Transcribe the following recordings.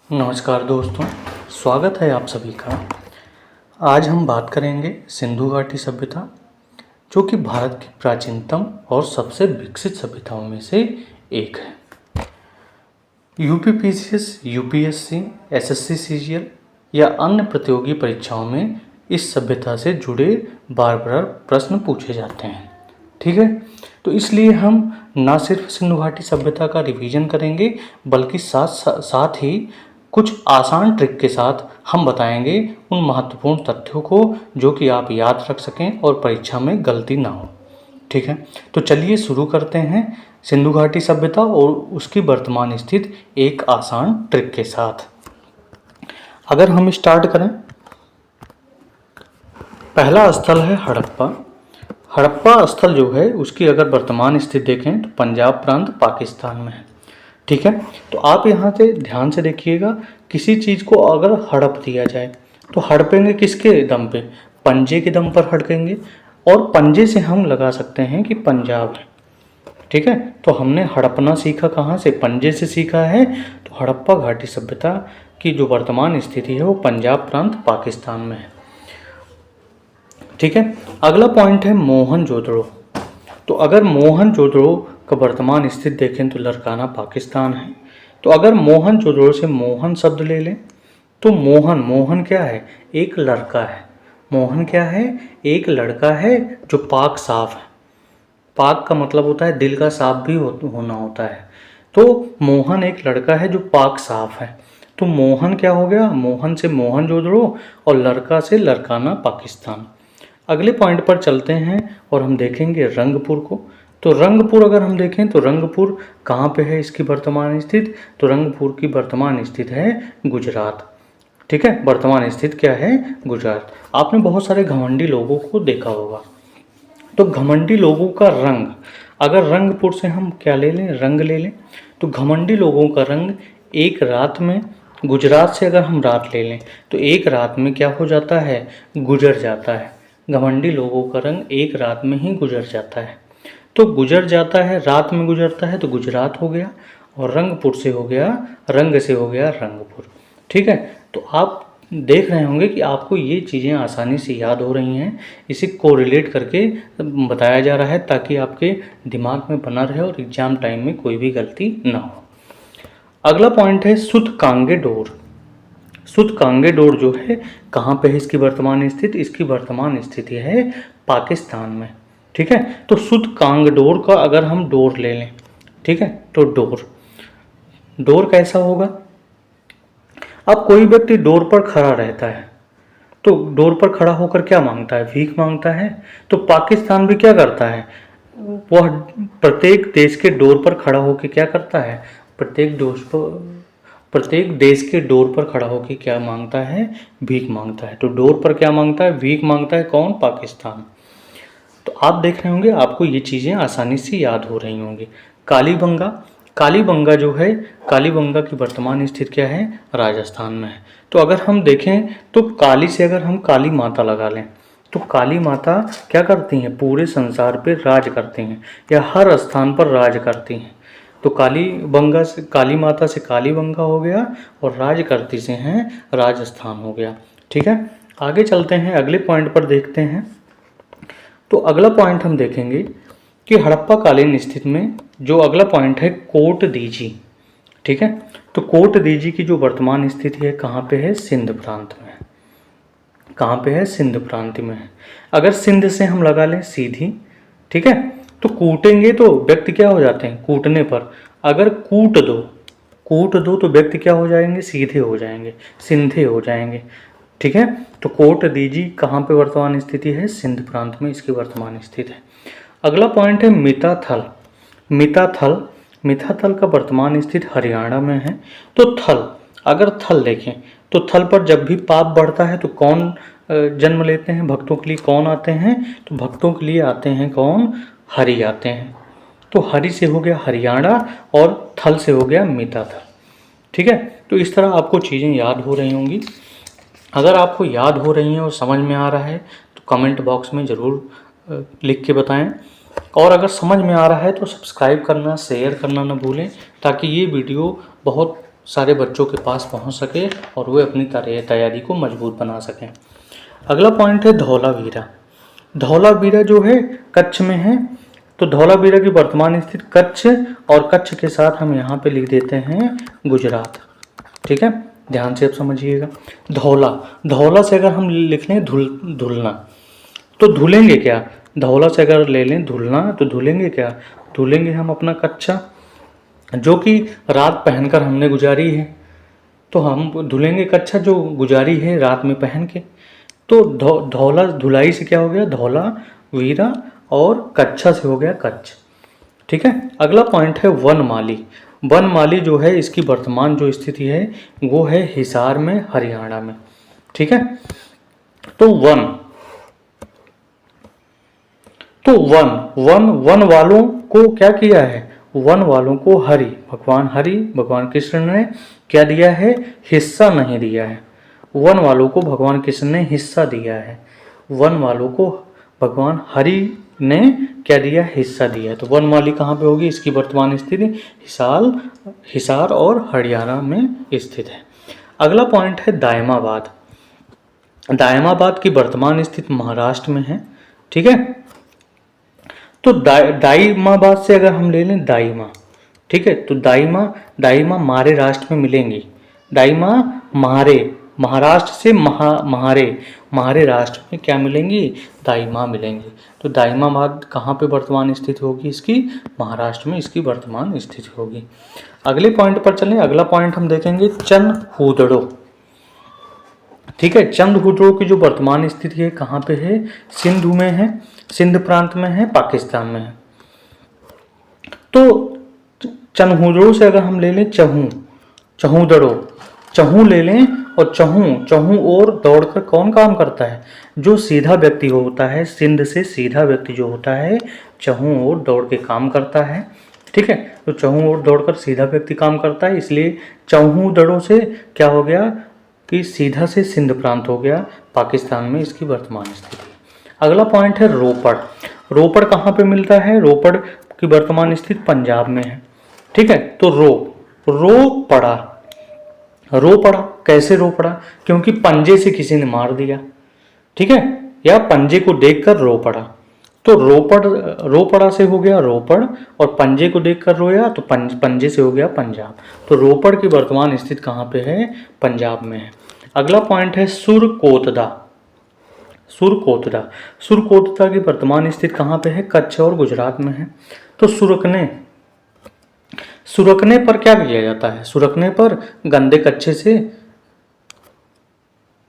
नमस्कार दोस्तों, स्वागत है आप सभी का। आज हम बात करेंगे सिंधु घाटी सभ्यता, जो कि भारत की प्राचीनतम और सबसे विकसित सभ्यताओं में से एक है। यूपीपीसीएस, यूपीएससी, एसएससी सीजीएल या अन्य प्रतियोगी परीक्षाओं में इस सभ्यता से जुड़े बार बार प्रश्न पूछे जाते हैं। ठीक है, तो इसलिए हम ना सिर्फ सिंधु घाटी सभ्यता का रिवीजन करेंगे, बल्कि साथ ही कुछ आसान ट्रिक के साथ हम बताएंगे उन महत्वपूर्ण तथ्यों को जो कि आप याद रख सकें और परीक्षा में गलती ना हो। ठीक है, तो चलिए शुरू करते हैं सिंधु घाटी सभ्यता और उसकी वर्तमान स्थिति एक आसान ट्रिक के साथ। अगर हम स्टार्ट करें, पहला स्थल है हड़प्पा। हड़प्पा स्थल जो है उसकी अगर वर्तमान स्थिति देखें तो पंजाब प्रांत पाकिस्तान में है। ठीक है, तो आप यहाँ से ध्यान से देखिएगा, किसी चीज़ को अगर हड़प दिया जाए तो हड़पेंगे किसके दम पे? पंजे के दम पर हड़पेंगे, और पंजे से हम लगा सकते हैं कि पंजाब है। ठीक है, तो हमने हड़पना सीखा कहाँ से? पंजे से सीखा है। तो हड़प्पा घाटी सभ्यता की जो वर्तमान स्थिति है वो पंजाब प्रांत पाकिस्तान में है। ठीक है, अगला पॉइंट है मोहनजोदड़ो। तो अगर मोहनजोदड़ो का वर्तमान स्थिति देखें तो लड़काना पाकिस्तान है। तो अगर मोहनजोदड़ो से मोहन शब्द ले लें तो मोहन क्या है? एक लड़का है। मोहन क्या है? एक लड़का है जो पाक साफ है। पाक का मतलब होता है दिल का साफ भी होना होता है। तो मोहन एक लड़का है जो पाक साफ है। तो मोहन क्या हो गया? मोहन से मोहनजोदड़ो और लड़का से लड़काना पाकिस्तान। अगले पॉइंट पर चलते हैं और हम देखेंगे रंगपुर को। तो रंगपुर अगर हम देखें तो रंगपुर कहाँ पे है इसकी वर्तमान स्थिति? तो रंगपुर की वर्तमान स्थिति है गुजरात। ठीक है, वर्तमान स्थिति क्या है? गुजरात। आपने बहुत सारे घमंडी लोगों को देखा होगा, तो घमंडी लोगों का रंग, अगर रंगपुर से हम क्या ले लें? रंग ले लें, तो घमंडी लोगों का रंग एक रात में, गुजरात से अगर हम रात ले लें तो एक रात में क्या हो जाता है? गुजर जाता है। घमंडी लोगों का रंग एक रात में ही गुजर जाता है। तो गुजर जाता है, रात में गुजरता है, तो गुजरात हो गया, और रंगपुर से हो गया, रंग से हो गया रंगपुर। ठीक है, तो आप देख रहे होंगे कि आपको ये चीज़ें आसानी से याद हो रही हैं। इसे कोरिलेट करके बताया जा रहा है ताकि आपके दिमाग में बना रहे और एग्जाम टाइम में कोई भी गलती ना हो। अगला पॉइंट है सुतकांगेडोर। सुतकांगेडोर जो है कहाँ पे है इसकी वर्तमान स्थिति? इसकी वर्तमान स्थिति है पाकिस्तान में। ठीक है, तो सुतकांगडोर का अगर हम डोर ले लें, ठीक है, तो डोर कैसा होगा? अब कोई व्यक्ति डोर पर खड़ा रहता है तो डोर पर खड़ा होकर क्या मांगता है? भीख मांगता है। तो पाकिस्तान भी क्या करता है? वह प्रत्येक देश के डोर पर खड़ा होकर क्या करता है? प्रत्येक देश के डोर पर खड़ा होकर क्या मांगता है? भीख मांगता है। तो डोर पर क्या मांगता है? भीख मांगता है। कौन? पाकिस्तान। तो आप देख रहे होंगे, आपको ये चीज़ें आसानी से याद हो रही होंगी। कालीबंगा, कालीबंगा जो है, कालीबंगा की वर्तमान स्थिति क्या है? राजस्थान में है। तो अगर हम देखें तो काली से अगर हम काली माता लगा लें तो काली माता क्या करती हैं? पूरे संसार पे राज करती हैं, या हर स्थान पर राज करती हैं। तो कालीबंगा से, काली माता से कालीबंगा हो गया, और राज करती से हैं राजस्थान हो गया। ठीक है, आगे चलते हैं, अगले पॉइंट पर देखते हैं। तो अगला पॉइंट हम देखेंगे कि हड़प्पा कालीन स्थिति में जो अगला पॉइंट है कोट दीजी। ठीक है, तो कोट दीजी की जो वर्तमान स्थिति है कहाँ पे है? सिंध प्रांत में। कहाँ पे है? सिंध प्रांत में है। अगर सिंध से हम लगा लें सीधी, ठीक है, तो कूटेंगे तो व्यक्ति क्या हो जाते हैं? कूटने पर अगर कूट दो तो व्यक्ति क्या हो जाएंगे? सीधे हो जाएंगे, सिंधे हो जाएंगे। ठीक है, तो कोट दीजी कहाँ पे वर्तमान स्थिति है? सिंध प्रांत में इसकी वर्तमान स्थिति है। अगला पॉइंट है मिताथल। मिताथल का वर्तमान स्थिति हरियाणा में है। तो थल, अगर थल देखें तो थल पर जब भी पाप बढ़ता है तो कौन जन्म लेते हैं? भक्तों के लिए कौन आते हैं? तो भक्तों के लिए आते हैं कौन? हरि आते हैं। तो हरि से हो गया हरियाणा और थल से हो गया मिताथल। ठीक है, तो इस तरह आपको चीज़ें याद हो रही होंगी। अगर आपको याद हो रही हैं और समझ में आ रहा है तो कमेंट बॉक्स में ज़रूर लिख के बताएं, और अगर समझ में आ रहा है तो सब्सक्राइब करना, शेयर करना ना भूलें, ताकि ये वीडियो बहुत सारे बच्चों के पास पहुंच सके और वे अपनी तैयारी को मजबूत बना सकें। अगला पॉइंट है धौलावीरा। धौलावीरा जो है कच्छ में है, तो धौलावीरा की वर्तमान स्थिति कच्छ, और कच्छ के साथ हम यहाँ पे लिख देते हैं गुजरात। ठीक है, ध्यान से आप समझिएगा। धौला, धौला से अगर हम लिख लें धुलना, तो धुलेंगे क्या? धौला से अगर ले लें धुलना, तो धुलेंगे क्या? धुलेंगे हम अपना कच्चा, जो कि रात पहनकर हमने गुजारी है, तो हम धुलेंगे कच्चा जो गुजारी है रात में पहन के। तो धौला धुलाई से क्या हो गया? धौला वीरा, और कच्चा से हो गया कच्छ। ठीक है, अगला पॉइंट है वनमाली। वनमाली जो है इसकी वर्तमान जो स्थिति है वो है हिसार में, हरियाणा में। ठीक है, तो वन वालों को क्या किया है? वन वालों को भगवान कृष्ण ने क्या दिया है? हिस्सा नहीं दिया है। वन वालों को भगवान कृष्ण ने हिस्सा दिया है। वन वालों को भगवान हरि ने क्या दिया? हिस्सा दिया है। तो वनमाली कहाँ पे होगी? इसकी वर्तमान स्थिति हिसार और हरियाणा में स्थित है। अगला पॉइंट है दायमाबाद। दायमाबाद की वर्तमान स्थिति महाराष्ट्र में है। ठीक है, तो दाईमाबाद से अगर हम ले लें दाईमा, ठीक है, तो दाईमा मारे राष्ट्र में मिलेंगी। दाईमा महारे, महाराष्ट्र से महारे राष्ट्र में क्या मिलेंगी? दाईमा मिलेंगी। तो दाईमाबाद कहाँ पे वर्तमान स्थिति होगी इसकी? महाराष्ट्र में इसकी वर्तमान स्थिति होगी। अगले पॉइंट पर चलें। अगला पॉइंट हम देखेंगे चंदहुदड़ो। ठीक है, चंदहुदड़ो की जो वर्तमान स्थिति है कहाँ पे है? सिंधु में है, सिंध प्रांत में है, पाकिस्तान में है। तो चंदहुदड़ो से अगर हम ले लें चहूदड़ो, चहू ले लें, और चहू और दौड़कर कौन काम करता है? जो सीधा व्यक्ति होता है, सिंध से सीधा व्यक्ति जो होता है, चहू और दौड़ के काम करता है। ठीक है, तो चहू और दौड़कर सीधा व्यक्ति काम करता है, इसलिए चहूदड़ो से क्या हो गया कि सीधा से सिंध प्रांत हो गया, पाकिस्तान में इसकी वर्तमान स्थिति। अगला पॉइंट है रोपड़। रोपड़ कहाँ पे मिलता है? रोपड़ की वर्तमान स्थिति पंजाब में है। ठीक है, तो रो पड़ा कैसे रो पड़ा? क्योंकि पंजे से किसी ने मार दिया। ठीक है, या पंजे को देखकर रो पड़ा, तो रो पड़ा से हो गया रोपड़, और पंजे को देखकर रोया तो पंजे से हो गया पंजाब। तो रोपड़ की वर्तमान स्थिति कहाँ पे है? पंजाब में है। अगला पॉइंट है सुरकोतदा। सुरकोतदा की वर्तमान स्थिति कहाँ पे है? कच्छ और गुजरात में है। तो सुरकने पर क्या किया जाता है? सुरकने पर गंदे कच्चे से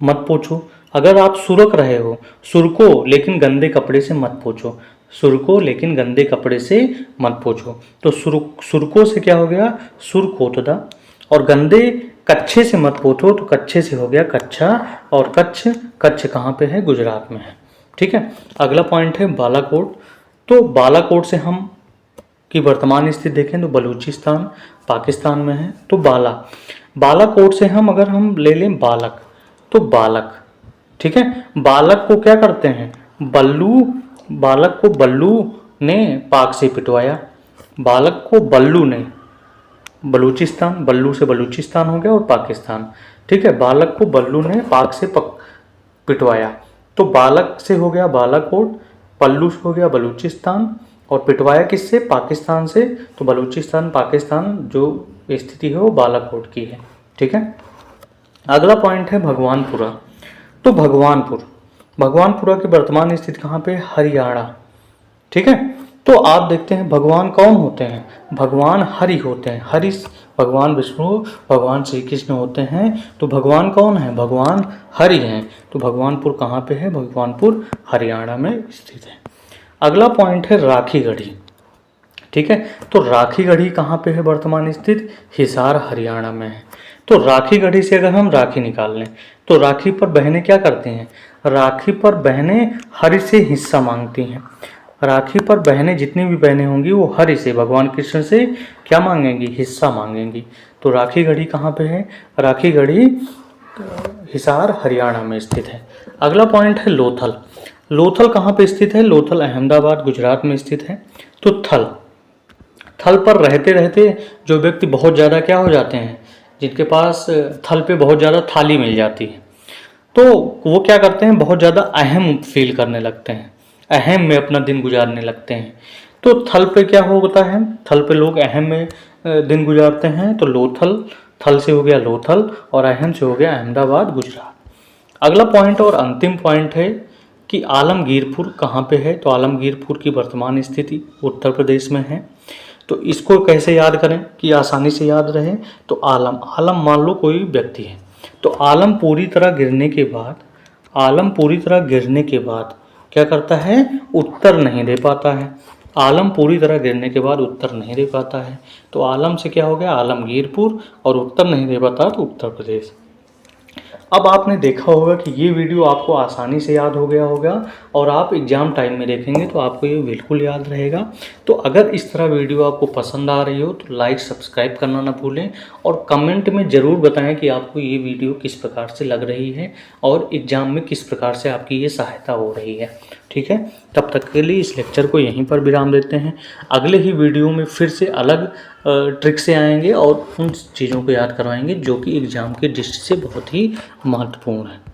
मत पोछो। अगर आप सुरक रहे हो, सुरको लेकिन गंदे कपड़े से मत पोछो। सुरको लेकिन गंदे कपड़े से मत पोछो। तो सुरको से क्या हो गया? सुरकोतदा, और गंदे कच्चे से मत पोछो, तो कच्चे से हो गया कच्छा, और कच्छ कहाँ पे है? गुजरात में है। ठीक है, अगला पॉइंट है बालाकोट। तो बालाकोट से हम की वर्तमान स्थिति देखें तो बलूचिस्तान पाकिस्तान में है। तो बालाकोट से अगर हम ले लें बालक, तो बालक, ठीक है, बालक को क्या करते हैं? बालक को बल्लू ने पाक से पिटवाया। बालक को बल्लू ने, बलूचिस्तान, बल्लू से बलूचिस्तान हो गया और पाकिस्तान। ठीक है, बालक को बल्लू ने पाक से पिटवाया। तो बालक से हो गया बालाकोट, पल्लू से हो गया बलूचिस्तान, और पिटवाया किससे? पाकिस्तान से। तो बलूचिस्तान पाकिस्तान जो स्थिति है वो बालाकोट की है। ठीक है, अगला पॉइंट है भगवानपुरा। तो भगवानपुरा की वर्तमान स्थिति कहाँ पे? हरियाणा। ठीक है, तो आप देखते हैं भगवान कौन होते हैं? भगवान हरि होते हैं। हरि भगवान विष्णु, भगवान श्री कृष्ण होते हैं। तो भगवान कौन है? भगवान हरि हैं। तो भगवानपुर कहाँ पे है? भगवानपुर हरियाणा में स्थित है। अगला पॉइंट है राखीगढ़ी। ठीक है, तो राखीगढ़ी कहाँ पे है वर्तमान स्थिति? हिसार हरियाणा में है। तो राखीगढ़ी से अगर हम राखी निकाल लें, तो राखी पर बहनें क्या करती हैं? राखी पर बहनें हरि से हिस्सा मांगती हैं। राखी पर बहनें, जितनी भी बहनें होंगी वो हरि से, भगवान कृष्ण से क्या मांगेंगी? हिस्सा मांगेंगी। तो राखीगढ़ी कहाँ पे है? राखीगढ़ी हिसार हरियाणा में स्थित है। अगला पॉइंट है लोथल। लोथल कहाँ पे स्थित है? लोथल अहमदाबाद गुजरात में स्थित है। तो थल पर रहते रहते जो व्यक्ति बहुत ज़्यादा क्या हो जाते हैं? जिनके पास थल पे बहुत ज़्यादा थाली मिल जाती है, तो वो क्या करते हैं, बहुत ज़्यादा अहम फील करने लगते हैं, अहम में अपना दिन गुजारने लगते हैं। तो थल पे क्या होता है, थल पे लोग अहम में दिन गुजारते हैं। तो लोथल, थल से हो गया लोथल और अहम से हो गया अहमदाबाद गुजरात। अगला पॉइंट और अंतिम पॉइंट है कि आलमगीरपुर कहाँ पे है। तो आलमगीरपुर की वर्तमान स्थिति उत्तर प्रदेश में है। तो इसको कैसे याद करें कि आसानी से याद रहे। तो आलम, आलम मान लो कोई व्यक्ति है, तो आलम पूरी तरह गिरने के बाद, आलम पूरी तरह गिरने के बाद क्या करता है, उत्तर नहीं दे पाता है। आलम पूरी तरह गिरने के बाद उत्तर नहीं दे पाता है। तो आलम से क्या हो गया, आलमगीरपुर, और उत्तर नहीं दे पाता तो उत्तर प्रदेश। अब आपने देखा होगा कि ये वीडियो आपको आसानी से याद हो गया होगा और आप एग्ज़ाम टाइम में देखेंगे तो आपको ये बिल्कुल याद रहेगा। तो अगर इस तरह वीडियो आपको पसंद आ रही हो तो लाइक सब्सक्राइब करना ना भूलें और कमेंट में ज़रूर बताएं कि आपको ये वीडियो किस प्रकार से लग रही है और एग्ज़ाम में किस प्रकार से आपकी ये सहायता हो रही है। ठीक है, तब तक के लिए इस लेक्चर को यहीं पर विराम देते हैं। अगले ही वीडियो में फिर से अलग ट्रिक से आएंगे और उन चीज़ों को याद करवाएंगे जो कि एग्ज़ाम की दृष्टि से बहुत ही महत्वपूर्ण है।